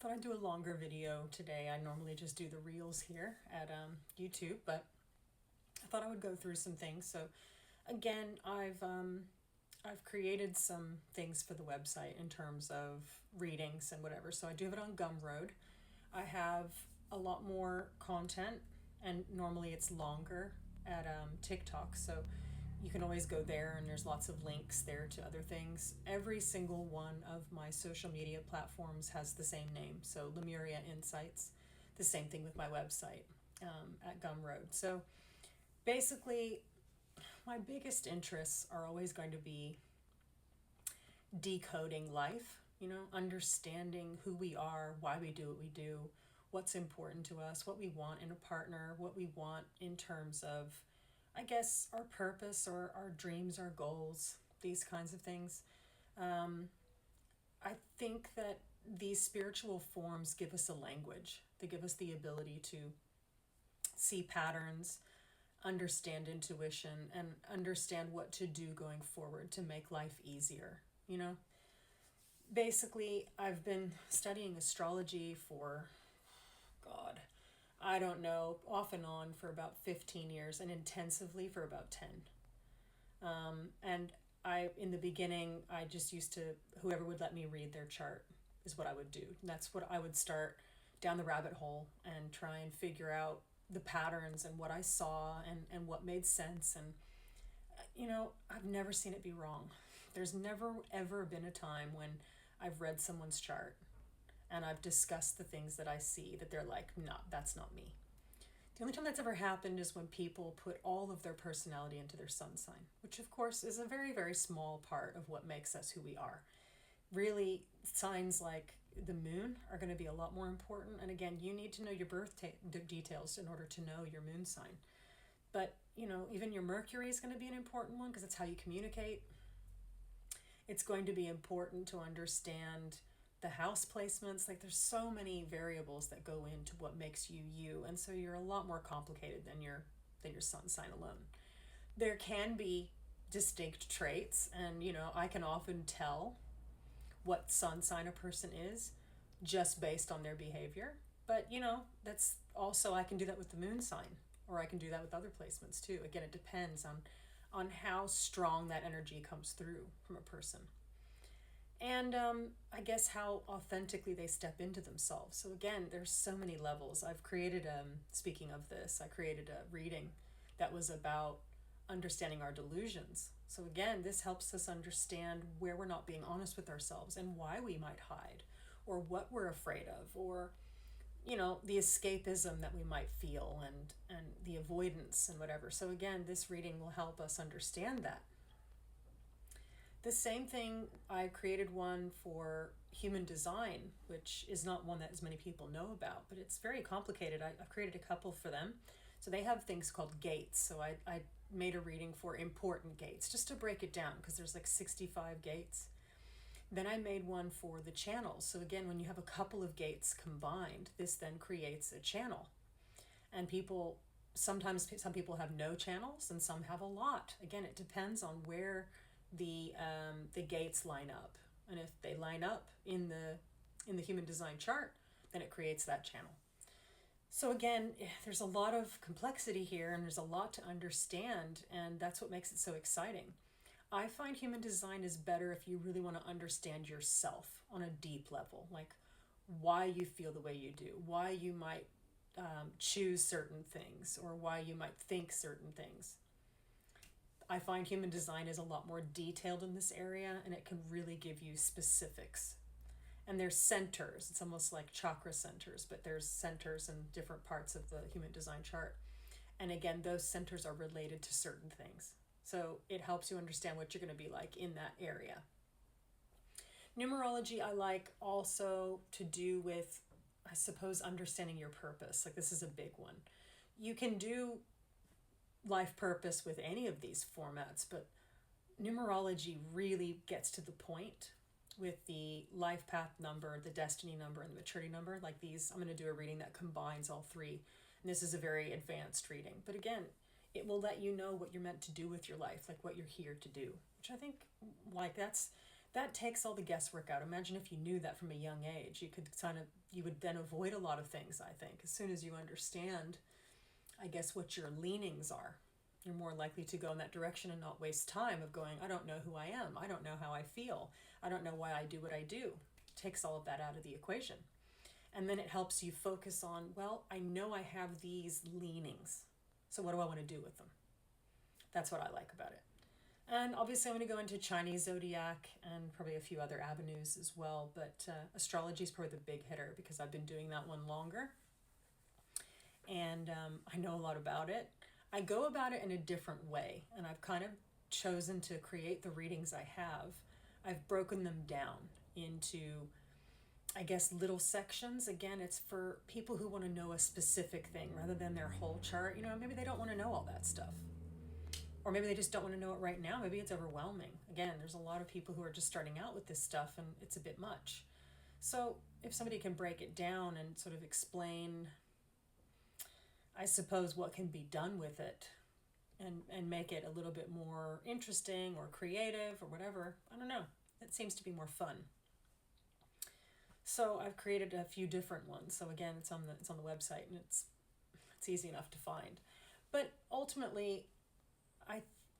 thought I'd do a longer video today. I normally just do the reels here at YouTube, but I thought I would go through some things. So again, I've created some things for the website in terms of readings and whatever. So I do have it on Gumroad. I have a lot more content, and normally it's longer at TikTok. So you can always go there, and there's lots of links there to other things. Every single one of my social media platforms has the same name. So Lemuria Insights, the same thing with my website at Gumroad. So basically, my biggest interests are always going to be decoding life, understanding who we are, why we do what we do, what's important to us, what we want in a partner, what we want in terms of, I guess, our purpose or our dreams, our goals, these kinds of things. I think that these spiritual forms give us a language. They give us the ability to see patterns, understand intuition, and understand what to do going forward to make life easier. Basically, I've been studying astrology for, God, I don't know, off and on for about 15 years and intensively for about 10. And in the beginning, I just used to, whoever would let me read their chart is what I would do. And that's what I would start down the rabbit hole and try and figure out the patterns and what I saw and what made sense. And, I've never seen it be wrong. There's never, ever been a time when I've read someone's chart and I've discussed the things that I see that they're like, no, that's not me. The only time that's ever happened is when people put all of their personality into their sun sign, which of course is a very, very small part of what makes us who we are. Really, signs like the moon are going to be a lot more important. And again, you need to know your details in order to know your moon sign. But, even your Mercury is going to be an important one because it's how you communicate. It's going to be important to understand the house placements. Like, there's so many variables that go into what makes you you, and so you're a lot more complicated than your sun sign alone. There can be distinct traits, and I can often tell what sun sign a person is just based on their behavior. But that's also, I can do that with the moon sign, or I can do that with other placements too. Again, it depends on how strong that energy comes through from a person. And I guess how authentically they step into themselves. So again, there's so many levels. I've created, speaking of this, I created a reading that was about understanding our delusions. So again, this helps us understand where we're not being honest with ourselves and why we might hide, or what we're afraid of, or the escapism that we might feel, and the avoidance and whatever. So again, this reading will help us understand that. The same thing, I created one for human design, which is not one that as many people know about, but it's very complicated. I've created a couple for them. So they have things called gates. So I made a reading for important gates, just to break it down, because there's like 65 gates. Then I made one for the channels. So again, when you have a couple of gates combined, this then creates a channel. And sometimes some people have no channels and some have a lot. Again, it depends on where the gates line up. And if they line up in the human design chart, then it creates that channel. So again, there's a lot of complexity here, and there's a lot to understand, and that's what makes it so exciting. I find human design is better if you really want to understand yourself on a deep level, like why you feel the way you do, why you might choose certain things, or why you might think certain things. I find human design is a lot more detailed in this area, and it can really give you specifics. And there's centers. It's almost like chakra centers, but there's centers in different parts of the human design chart. And again, those centers are related to certain things. So it helps you understand what you're going to be like in that area. Numerology I like also to do with, I suppose, understanding your purpose. Like, this is a big one. You can do life purpose with any of these formats, but numerology really gets to the point with the life path number, the destiny number, and the maturity number. Like these, I'm going to do a reading that combines all three. And this is a very advanced reading. But again, it will let you know what you're meant to do with your life, like what you're here to do, which I think, like, that's that takes all the guesswork out. Imagine if you knew that from a young age. You would then avoid a lot of things, I think. As soon as you understand, I guess, what your leanings are, you're more likely to go in that direction and not waste time of going, I don't know who I am. I don't know how I feel. I don't know why I do what I do. It takes all of that out of the equation. And then it helps you focus on, well, I know I have these leanings. So what do I want to do with them? That's what I like about it. And obviously I'm going to go into Chinese zodiac and probably a few other avenues as well. But astrology is probably the big hitter because I've been doing that one longer. And I know a lot about it. I go about it in a different way. And I've kind of chosen to create the readings I have. I've broken them down into, I guess, little sections. Again, it's for people who want to know a specific thing rather than their whole chart. Maybe they don't want to know all that stuff. Or maybe they just don't want to know it right now. Maybe it's overwhelming. Again, there's a lot of people who are just starting out with this stuff and it's a bit much. So if somebody can break it down and sort of explain, I suppose, what can be done with it and make it a little bit more interesting or creative or whatever, I don't know. It seems to be more fun. So I've created a few different ones. So again, it's on the website and it's easy enough to find. But ultimately,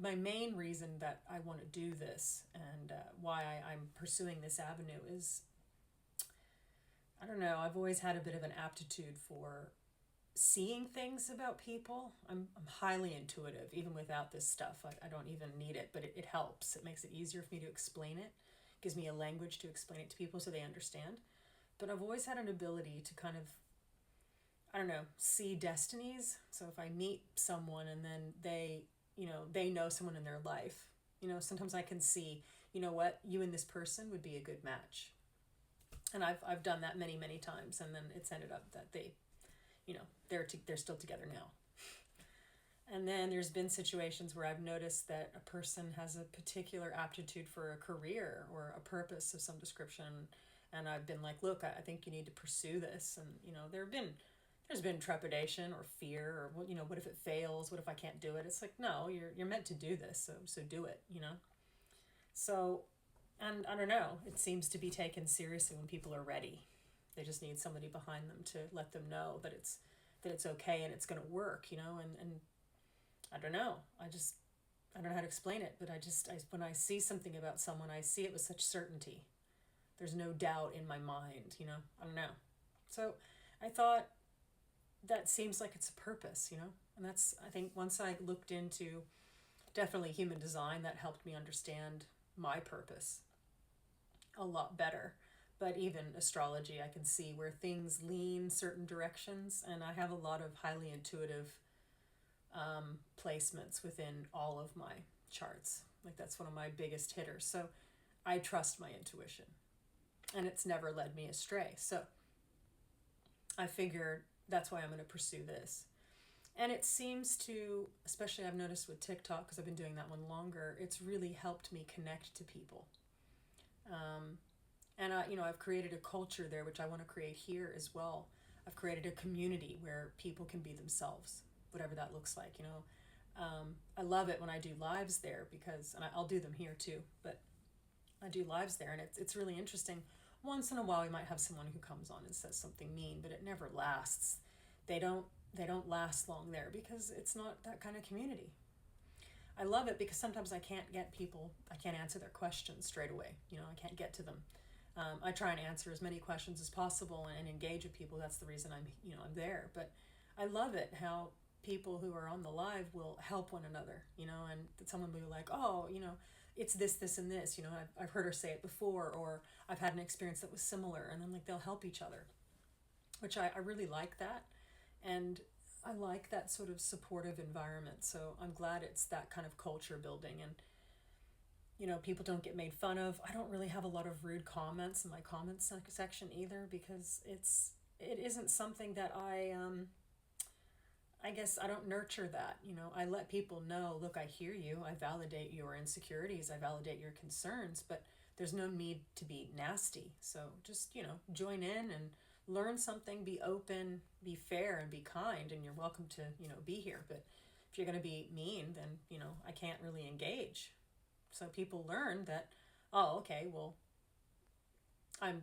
my main reason that I want to do this and why I'm pursuing this avenue is, I don't know, I've always had a bit of an aptitude for seeing things about people. I'm highly intuitive, even without this stuff. I don't even need it, but it helps. It makes it easier for me to explain it. It gives me a language to explain it to people so they understand. But I've always had an ability to kind of, I don't know, see destinies. So if I meet someone and then they know someone in their life, sometimes I can see, what, you and this person would be a good match. And I've done that many, many times. And then it's ended up that they, they're still together now. And then there's been situations where I've noticed that a person has a particular aptitude for a career or a purpose of some description. And I've been like, look, I think you need to pursue this. And, there's been trepidation or fear or, what if it fails? What if I can't do it? It's like, no, you're meant to do this. So do it, So, and I don't know, it seems to be taken seriously when people are ready. They just need somebody behind them to let them know that it's okay and it's going to work, and I don't know. I don't know how to explain it, but when I see something about someone, I see it with such certainty. There's no doubt in my mind, I don't know. So I thought that seems like it's a purpose, and that's, I think once I looked into definitely human design, that helped me understand my purpose a lot better. But even astrology, I can see where things lean certain directions, and I have a lot of highly intuitive placements within all of my charts. Like that's one of my biggest hitters. So I trust my intuition, and it's never led me astray. So I figured that's why I'm going to pursue this. And it seems to, especially I've noticed with TikTok, because I've been doing that one longer, it's really helped me connect to people. And I've created a culture there, which I want to create here as well. I've created a community where people can be themselves, whatever that looks like, I love it when I do lives there because, and I'll do them here too, but I do lives there and it's really interesting. Once in a while we might have someone who comes on and says something mean, but it never lasts. They don't last long there because it's not that kind of community. I love it because sometimes I can't answer their questions straight away. I can't get to them. I try and answer as many questions as possible and engage with people. That's the reason I'm there. But I love it how people who are on the live will help one another, and someone will be like, oh, it's this, and this, I've heard her say it before, or I've had an experience that was similar, and then they'll help each other, which I really like that. And I like that sort of supportive environment. So I'm glad it's that kind of culture building, and people don't get made fun of. I don't really have a lot of rude comments in my comments section either, because it isn't something that I guess I don't nurture that. I let people know, look, I hear you. I validate your insecurities. I validate your concerns, but there's no need to be nasty. So just, join in and learn something, be open, be fair, and be kind, and you're welcome to, be here. But if you're going to be mean, then, I can't really engage. So people learn that oh, okay, well, I'm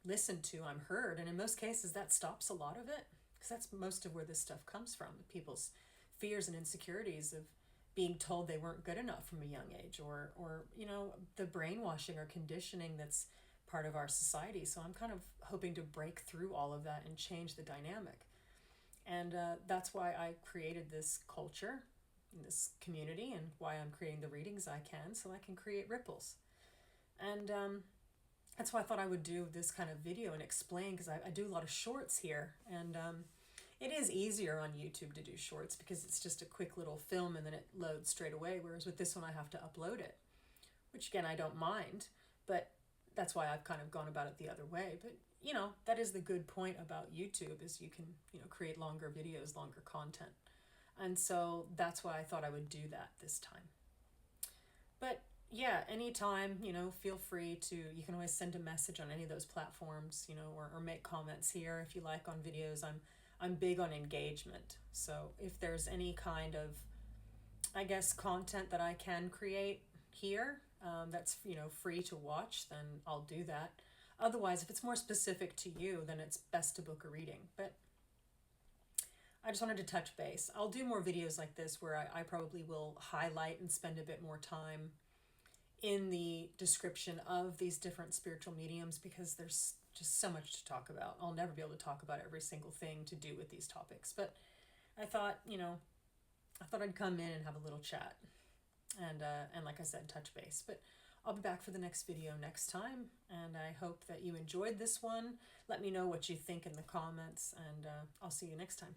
listened to, I'm heard, and in most cases that stops a lot of it, because that's most of where this stuff comes from. People's fears and insecurities of being told they weren't good enough from a young age, or the brainwashing or conditioning that's part of our society. So I'm kind of hoping to break through all of that and change the dynamic. And that's why I created this culture, this community, and why I'm creating the readings I can, so I can create ripples. And that's why I thought I would do this kind of video and explain, because I do a lot of shorts here. And it is easier on YouTube to do shorts because it's just a quick little film and then it loads straight away. Whereas with this one, I have to upload it, which again, I don't mind. But that's why I've kind of gone about it the other way. But that is the good point about YouTube, is you can create longer videos, longer content. And so that's why I thought I would do that this time. But yeah, anytime, feel free to, you can always send a message on any of those platforms, or make comments here if you like on videos. I'm big on engagement. So if there's any kind of, I guess, content that I can create here, that's, free to watch, then I'll do that. Otherwise, if it's more specific to you, then it's best to book a reading. But I just wanted to touch base. I'll do more videos like this where I probably will highlight and spend a bit more time in the description of these different spiritual mediums, because there's just so much to talk about. I'll never be able to talk about every single thing to do with these topics. But I thought, I'd come in and have a little chat. And like I said, touch base. But I'll be back for the next video next time, and I hope that you enjoyed this one. Let me know what you think in the comments, and I'll see you next time.